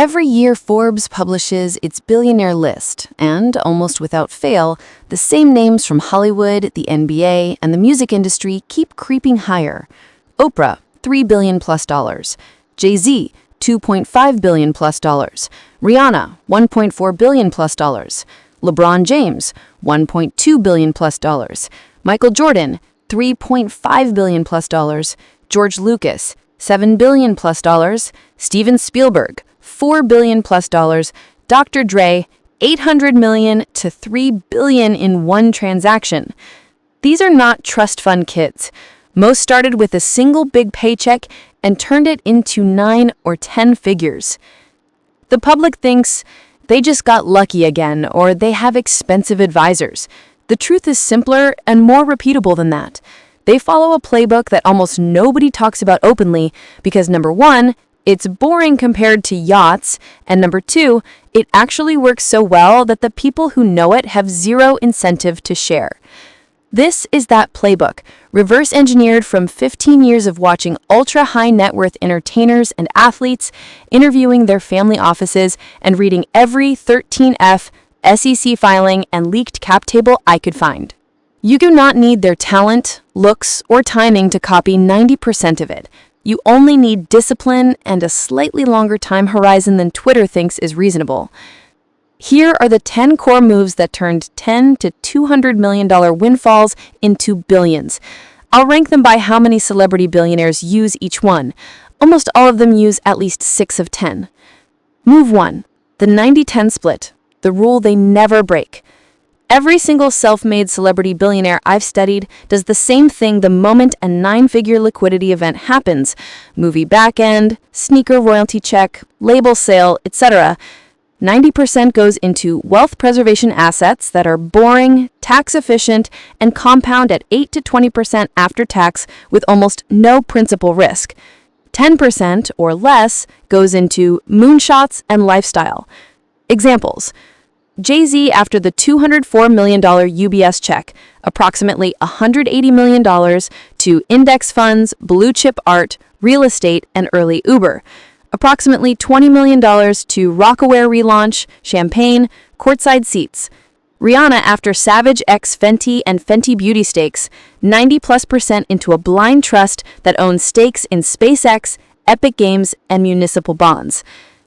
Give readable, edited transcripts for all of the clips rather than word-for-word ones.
Every year, Forbes publishes its billionaire list, and almost without fail, the same names from Hollywood, the NBA, and the music industry keep creeping higher. Oprah, $3 billion plus dollars. Jay-Z, $2.5 billion plus dollars. Rihanna, $1.4 billion plus dollars. LeBron James, $1.2 billion plus dollars. Michael Jordan, $3.5 billion plus dollars. George Lucas, $7 billion plus dollars. Steven Spielberg, $4 billion plus dollars. Dr. Dre, $800 million to $3 billion in one transaction. These are not trust fund kids. Most started with a single big paycheck and turned it into 9 or 10 figures. The public thinks they just got lucky again, or they have expensive advisors. The truth is simpler and more repeatable than that. They follow a playbook that almost nobody talks about openly because, number one, it's boring compared to yachts, and number two, it actually works so well that the people who know it have zero incentive to share. This is that playbook, reverse engineered from 15 years of watching ultra-high net worth entertainers and athletes, interviewing their family offices, and reading every 13F, SEC filing, and leaked cap table I could find. You do not need their talent, looks, or timing to copy 90% of it. You only need discipline and a slightly longer time horizon than Twitter thinks is reasonable. Here are the 10 core moves that turned $10 to $200 million windfalls into billions. I'll rank them by how many celebrity billionaires use each one. Almost all of them use at least 6 of 10. Move 1. The 90-10 split, the rule they never break. Every single self-made celebrity billionaire I've studied does the same thing the moment a 9-figure liquidity event happens. Movie backend, sneaker royalty check, label sale, etc. 90% goes into wealth preservation assets that are boring, tax-efficient, and compound at 8 to 20% after tax with almost no principal risk. 10% or less goes into moonshots and lifestyle. Examples: Jay-Z after the $204 million UBS check, approximately $180 million to index funds, blue-chip art, real estate, and early Uber. Approximately $20 million to Rockaware relaunch, champagne, courtside seats. Rihanna after Savage X Fenty and Fenty Beauty stakes, 90+% into a blind trust that owns stakes in SpaceX, Epic Games, and municipal bonds.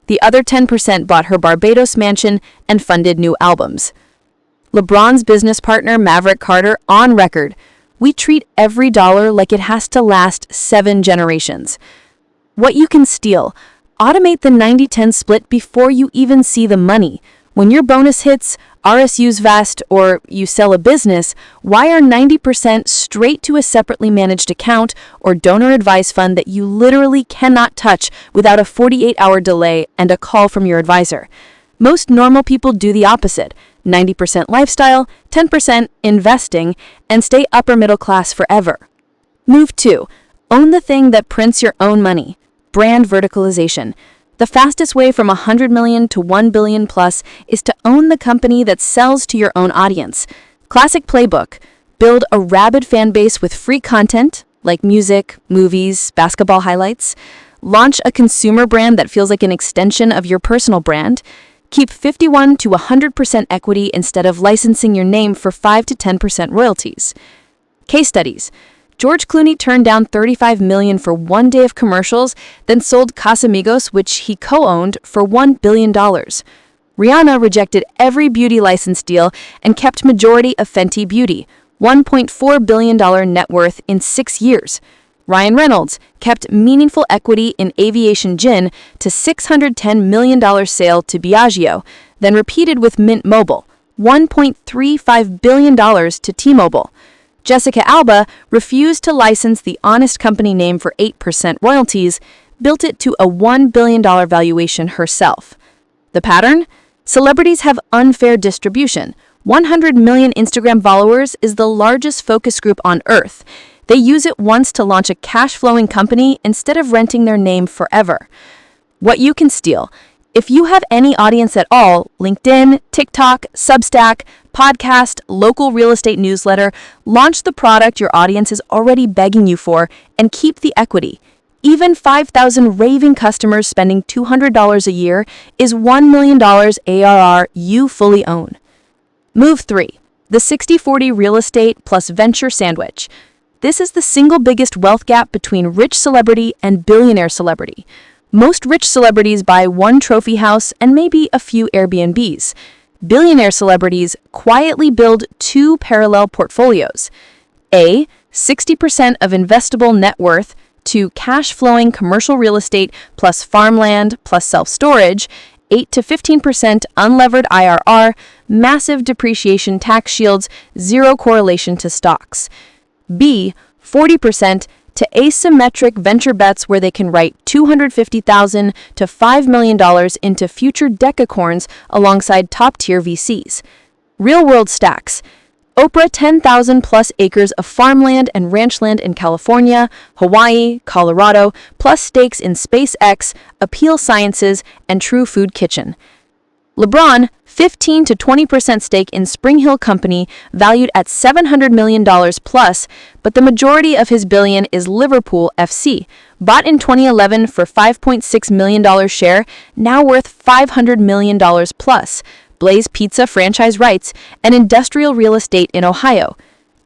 The other 10% bought her Barbados mansion and funded new albums. LeBron's business partner Maverick Carter on record: "We treat every dollar like it has to last 7 generations." What you can steal: automate the 90-10 split before you even see the money. When your bonus hits, RSUs vest, or you sell a business, wire 90% straight to a separately managed account or donor advised fund that you literally cannot touch without a 48-hour delay and a call from your advisor. Most normal people do the opposite: 90% lifestyle, 10% investing, and stay upper middle class forever. Move 2. Own the thing that prints your own money. Brand verticalization. The fastest way from 100 million to 1 billion plus is to own the company that sells to your own audience. Classic playbook: build a rabid fan base with free content, like music, movies, basketball highlights. Launch a consumer brand that feels like an extension of your personal brand. Keep 51 to 100% equity instead of licensing your name for 5 to 10% royalties. Case studies: George Clooney turned down $35 million for 1 day of commercials, then sold Casamigos, which he co-owned, for $1 billion. Rihanna rejected every beauty license deal and kept majority of Fenty Beauty, $1.4 billion net worth in 6 years. Ryan Reynolds kept meaningful equity in Aviation Gin to $610 million sale to Diageo, then repeated with Mint Mobile, $1.35 billion to T-Mobile. Jessica Alba refused to license the Honest Company name for 8% royalties, built it to a $1 billion valuation herself. The pattern? Celebrities have unfair distribution. 100 million Instagram followers is the largest focus group on Earth. They use it once to launch a cash-flowing company instead of renting their name forever. What you can steal: if you have any audience at all, LinkedIn, TikTok, Substack, podcast, local real estate newsletter, launch the product your audience is already begging you for and keep the equity. Even 5,000 raving customers spending $200 a year is $1 million ARR you fully own. Move 3. The 60/40 real estate plus venture sandwich. This is the single biggest wealth gap between rich celebrity and billionaire celebrity. Most rich celebrities buy one trophy house and maybe a few Airbnbs. Billionaire celebrities quietly build two parallel portfolios. A, 60% of investable net worth to cash-flowing commercial real estate plus farmland plus self-storage, 8 to 15% unlevered IRR, massive depreciation tax shields, zero correlation to stocks. B, 40% to asymmetric venture bets where they can write $250,000 to $5 million into future decacorns alongside top-tier VCs. Real-world stacks. Oprah 10,000 plus acres of farmland and ranchland in California, Hawaii, Colorado, plus stakes in SpaceX, Appeal Sciences, and True Food Kitchen. LeBron, 15 to 20% stake in Spring Hill Company, valued at $700 million plus, but the majority of his billion is Liverpool FC, bought in 2011 for $5.6 million share, now worth $500 million plus. Blaze Pizza franchise rights, and industrial real estate in Ohio.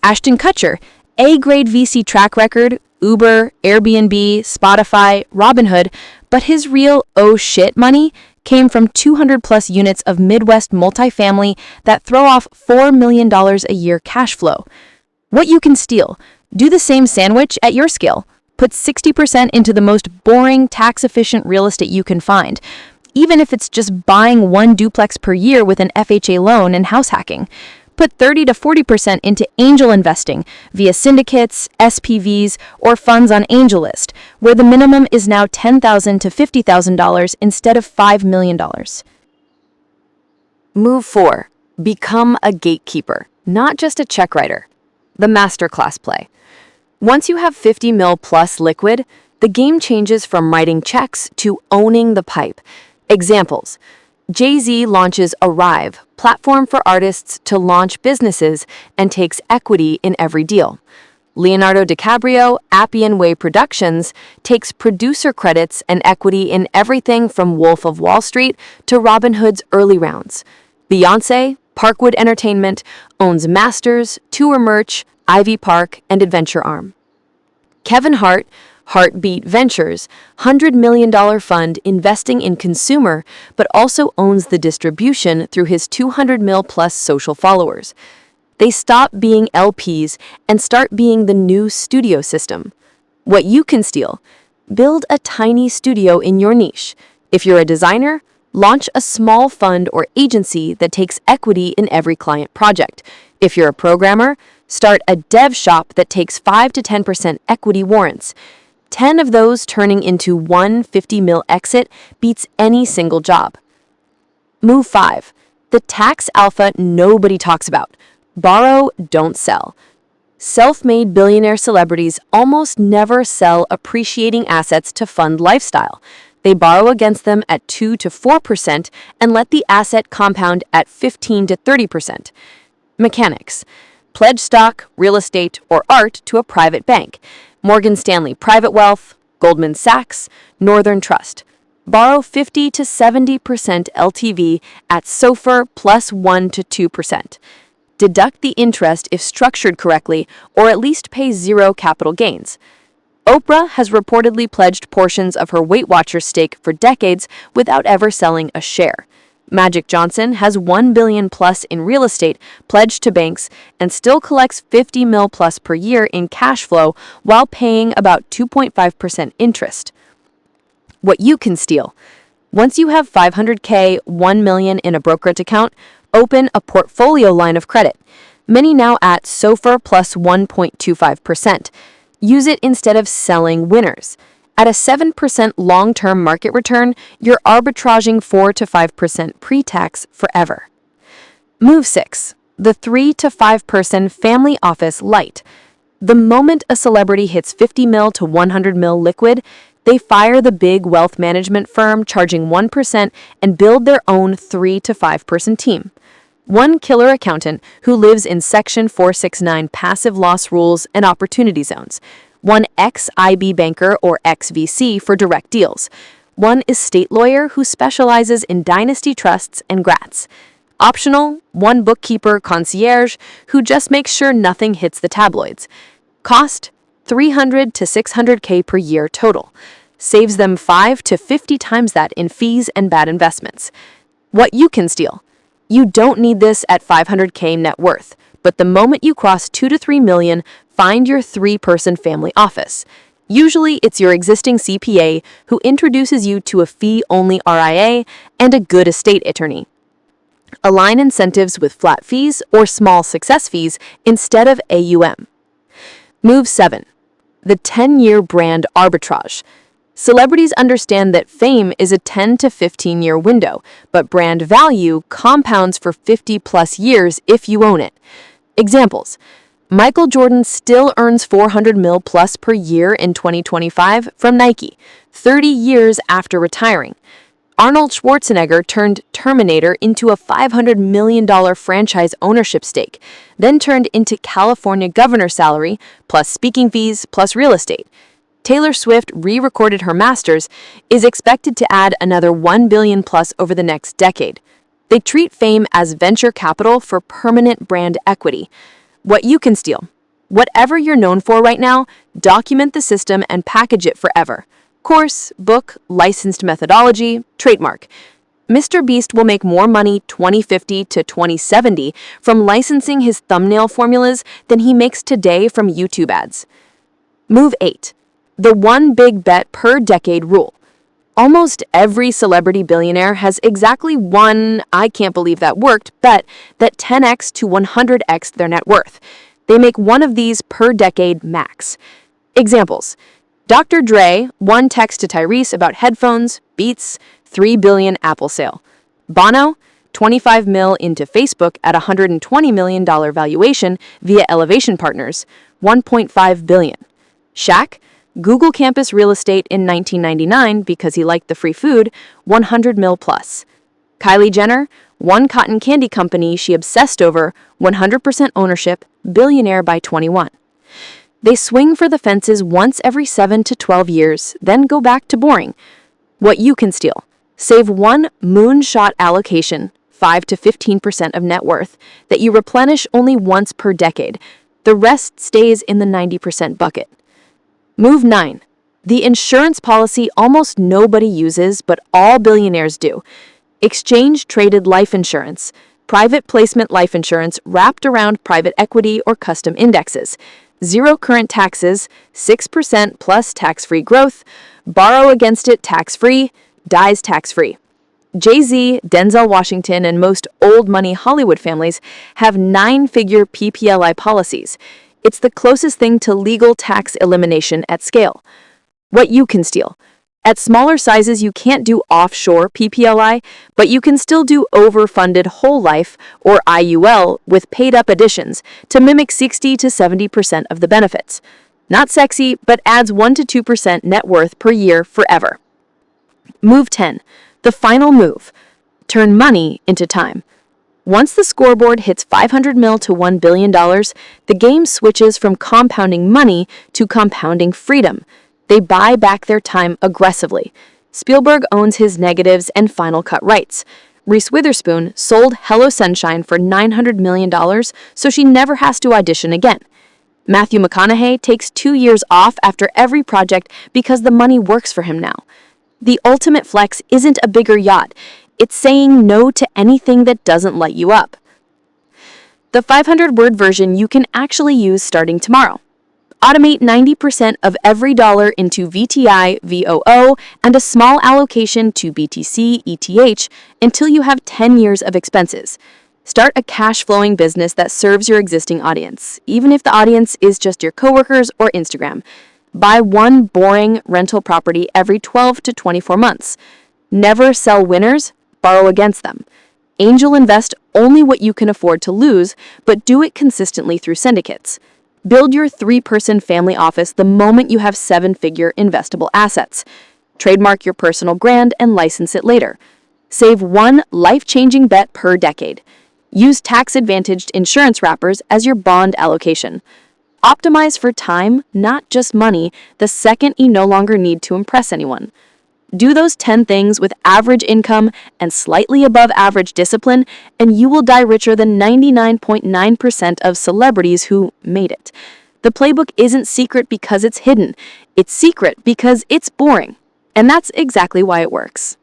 Ashton Kutcher, A-grade VC track record, Uber, Airbnb, Spotify, Robinhood, but his real oh shit money came from 200 plus units of Midwest multifamily that throw off $4 million a year cash flow. What you can steal. Do the same sandwich at your scale. Put 60% into the most boring, tax-efficient real estate you can find, even if it's just buying one duplex per year with an FHA loan and house hacking. Put 30 to 40% into angel investing via syndicates, SPVs, or funds on AngelList, where the minimum is now $10,000 to $50,000 instead of $5 million. Move 4. Become a gatekeeper, not just a check writer. The masterclass play. Once you have 50 mil plus liquid, the game changes from writing checks to owning the pipe. Examples. Jay-Z launches Arrive, platform for artists to launch businesses, and takes equity in every deal. Leonardo DiCaprio, Appian Way Productions, takes producer credits and equity in everything from Wolf of Wall Street to Robin Hood's early rounds. Beyoncé, Parkwood Entertainment, owns Masters, Tour Merch, Ivy Park, and Adventure Arm. Kevin Hart, Heartbeat Ventures, $100 million fund investing in consumer, but also owns the distribution through his 200 mil plus social followers. They stop being LPs and start being the new studio system. What you can steal. Build a tiny studio in your niche. If you're a designer, launch a small fund or agency that takes equity in every client project. If you're a programmer, start a dev shop that takes 5 to 10% equity warrants. 10 of those turning into one 50 mil exit beats any single job. Move 5. The tax alpha nobody talks about. Borrow, don't sell. Self-made billionaire celebrities almost never sell appreciating assets to fund lifestyle. They borrow against them at 2 to 4% and let the asset compound at 15 to 30%. Mechanics. Pledge stock, real estate, or art to a private bank. Morgan Stanley Private Wealth, Goldman Sachs, Northern Trust. Borrow 50 to 70% LTV at SOFR plus 1 to 2%. Deduct the interest if structured correctly, or at least pay zero capital gains. Oprah has reportedly pledged portions of her Weight Watchers stake for decades without ever selling a share. Magic Johnson has $1 billion plus in real estate pledged to banks and still collects 50 mil plus per year in cash flow while paying about 2.5% interest. What you can steal. Once you have $500K, $1 million in a brokerage account, open a portfolio line of credit, many now at SOFR plus 1.25%. Use it instead of selling winners. At a 7% long-term market return, you're arbitraging 4 to 5% pre-tax forever. Move 6. The 3 to 5 person family office light. The moment a celebrity hits 50 mil to 100 mil liquid, they fire the big wealth management firm charging 1% and build their own 3 to 5 person team. One killer accountant who lives in Section 469 passive loss rules and opportunity zones. one ex-IB banker or ex-VC for direct deals. One estate lawyer who specializes in dynasty trusts and grats. Optional, one bookkeeper concierge who just makes sure nothing hits the tabloids. Cost, $300 to $600K per year total. Saves them 5 to 50 times that in fees and bad investments. What you can steal. You don't need this at $500K net worth, but the moment you cross 2 to 3 million, find your 3-person family office. Usually, it's your existing CPA who introduces you to a fee-only RIA and a good estate attorney. Align incentives with flat fees or small success fees instead of AUM. Move 7. The 10-year brand arbitrage. Celebrities understand that fame is a 10 to 15-year window, but brand value compounds for 50-plus years if you own it. Examples. Michael Jordan still earns $400 million plus per year in 2025 from Nike, 30 years after retiring. Arnold Schwarzenegger turned Terminator into a $500 million franchise ownership stake, then turned into California governor salary, plus speaking fees, plus real estate. Taylor Swift re-recorded her masters, is expected to add another $1 billion plus over the next decade. They treat fame as venture capital for permanent brand equity. What you can steal. Whatever you're known for right now, document the system and package it forever. Course, book, licensed methodology, trademark. Mr. Beast will make more money 2050 to 2070 from licensing his thumbnail formulas than he makes today from YouTube ads. Move 8. The one big bet per decade rule. Almost every celebrity billionaire has exactly one, I can't believe that worked, bet that 10x to 100x their net worth. They make one of these per decade max. Examples. Dr. Dre, one text to Tyrese about headphones, Beats, $3 billion Apple sale. Bono, $25 million into Facebook at $120 million valuation via Elevation Partners, $1.5 billion. Shaq, Google campus real estate in 1999 because he liked the free food, $100 million plus. Kylie Jenner, one cotton candy company she obsessed over, 100% ownership, billionaire by 21. They swing for the fences once every 7 to 12 years, then go back to boring. What you can steal. Save one moonshot allocation, 5 to 15% of net worth, that you replenish only once per decade. The rest stays in the 90% bucket. Move 9. The insurance policy almost nobody uses, but all billionaires do. Exchange-traded life insurance. Private placement life insurance wrapped around private equity or custom indexes. 0 current taxes, 6% plus tax-free growth, borrow against it tax-free, dies tax-free. Jay-Z, Denzel Washington, and most old-money Hollywood families have 9-figure PPLI policies. It's the closest thing to legal tax elimination at scale. What you can steal. At smaller sizes, you can't do offshore PPLI, but you can still do overfunded whole life, or IUL, with paid-up additions to mimic 60 to 70% of the benefits. Not sexy, but adds 1 to 2% net worth per year forever. Move 10. The final move. Turn money into time. Once the scoreboard hits $500 million to $1 billion, the game switches from compounding money to compounding freedom. They buy back their time aggressively. Spielberg owns his negatives and Final Cut rights. Reese Witherspoon sold Hello Sunshine for $900 million, so she never has to audition again. Matthew McConaughey takes 2 years off after every project because the money works for him now. The ultimate flex isn't a bigger yacht. It's saying no to anything that doesn't light you up. The 500-word version you can actually use starting tomorrow. Automate 90% of every dollar into VTI, VOO, and a small allocation to BTC, ETH until you have 10 years of expenses. Start a cash-flowing business that serves your existing audience, even if the audience is just your coworkers or Instagram. Buy one boring rental property every 12 to 24 months. Never sell winners, borrow against them. Angel invest only what you can afford to lose, but do it consistently through syndicates. Build your 3-person family office the moment you have 7-figure investable assets. Trademark your personal brand and license it later. Save one life-changing bet per decade. Use tax-advantaged insurance wrappers as your bond allocation. Optimize for time, not just money, the second you no longer need to impress anyone. Do those 10 things with average income and slightly above average discipline, and you will die richer than 99.9% of celebrities who made it. The playbook isn't secret because it's hidden. It's secret because it's boring. And that's exactly why it works.